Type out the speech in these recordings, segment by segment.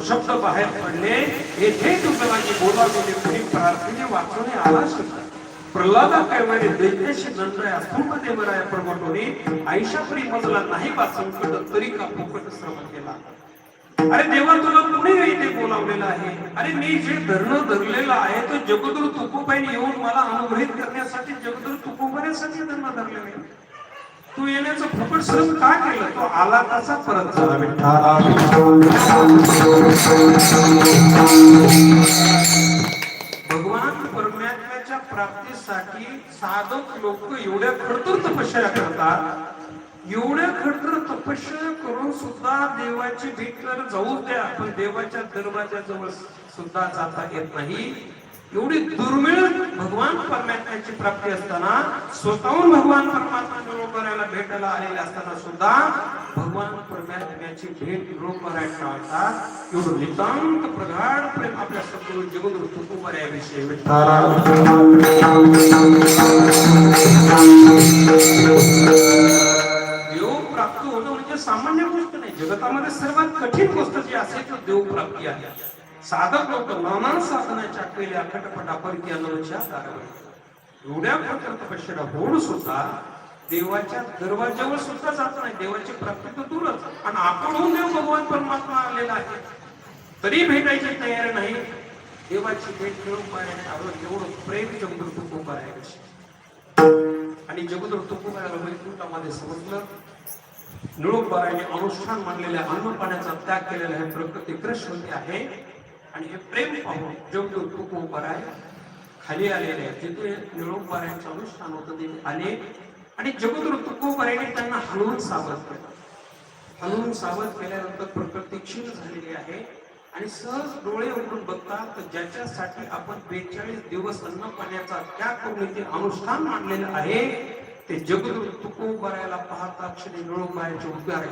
शब्द बाहेर पडले येथे तुझी बोलावलेले प्रेम प्रार्थने वाचून आला शब्द प्रल्हादा काय म्हणे दैत्याशी दंडया स्तंभते मराया प्रगटोने आईशा प्रेमजला नाही बा संकट तरी का फुकट श्रम केला. अरे देवा तुला कुणी इथे बोलावलेलं आहे. अरे मी जे धरणं धरलेलं आहे तो जगद्गुरु तुकोबाईने येऊन मला अनुग्रहित करण्यासाठी जगद्गुरु तुकोबाईसाठी धरणं धरलेलं आहे. तू येण्याचं फुकट श्रम का केलं. तो आला तसा परत झाला. भगवान परमात्म्याच्या प्राप्तीसाठी साधक लोक एवढ्या खडतर तपश्चर्या करतात. एवढ्या खडतर तपश्चर्या करून सुद्धा देवाची भेट तर जाऊ द्या पण देवाच्या दरवाजाजवळ सुद्धा जाता येत नाही. एवढी दुर्मिळ भगवान परमात्म्याची प्राप्ती असताना स्वतःहून भगवान परमात्मा निरोप करायला भेटायला आलेले असताना सुद्धा भगवान परमात्म्याची भेट निरोप करायला टाळतात. एवढं नितांत प्रगाढ प्रेम आपल्या सद्गुरु जगद्गुरु तुकोबारायाविषयी देव प्राप्त होणं म्हणजे सामान्य गोष्ट नाही. जगतामध्ये सर्वात कठीण गोष्ट जी असेल तर देव प्राप्ती आहे. साधक लोक नाना साधनाच्या केल्या खटपटा परकीयांच्या दारावर एवढ्या प्रकार तपश्चर्या होऊन सुद्धा देवाच्या दरवाजावर सुद्धा जात नाही. देवाची प्राप्ती तर दूरच आणि आपणहून देव भगवान परमात्मा आलेला आहे तरी भेटायची तयारी नाही. देवाची भेट घेऊन पाहिजे एवढं प्रेम जगद्गुरु तुकोबारायाविषयी आणि जगद्गुरु तुकोबारायाला वैकुंठामध्ये समजलं. निरोपारायाने अनुष्ठान मानलेल्या अन्न पाण्याचा त्याग केलेला आहे. प्रकृती कृष्ण आहे आणि हे प्रेम पाहून जगद्गुरु तुकोबाराय खाली आलेले आहे. जिथे निरोपारायांचं अनुष्ठान होतं ते आले आणि जगद्गुरु तुकोबारायाने त्यांना हलवून सावध केलं. हलवून सावध केल्यानंतर प्रकृती क्षीण झालेली आहे आणि सहज डोळे उघडून बघतात तर ज्याच्यासाठी आपण 42 दिवस अन्न पाण्याचा त्याग करून ते अनुष्ठान मानलेलं आहे ते जगद्गुरु तुकोबारायाला पाहता क्षणी निरोपारायाचे उद्गार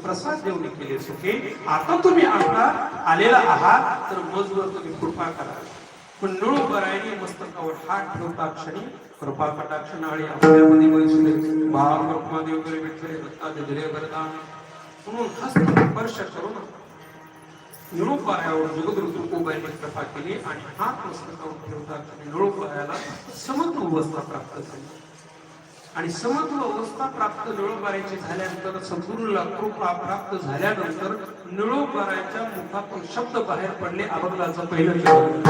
प्रसाद देऊन केले सुखे. आता तुम्ही आपला आलेला आहात तर मजवर तुम्ही कृपा करा. पण निरोपारायाने मस्तकावर हात ठेवता क्षणी कृपा कटाक्ष नाळी आपल्यामध्ये बसले भाव ब्रह्मदेव वगैरे भेटले दत्ताचे जय वरदान म्हणून हस्त स्पर्श करून निरोपारायावर जगद्गुरु तुकोबारायाने कृपा केली आणि हात मस्तकावर ठेवता क्षणी निरोपारायाला समत्व अवस्था प्राप्त झाली. आणि समत्व अवस्था प्राप्त निरोपारायाची झाल्यानंतर सद्गुरूला कृपा प्राप्त झाल्यानंतर निरोपारायाच्या मुखातून शब्द बाहेर पडले. अभंगाचं पहिलं शब्द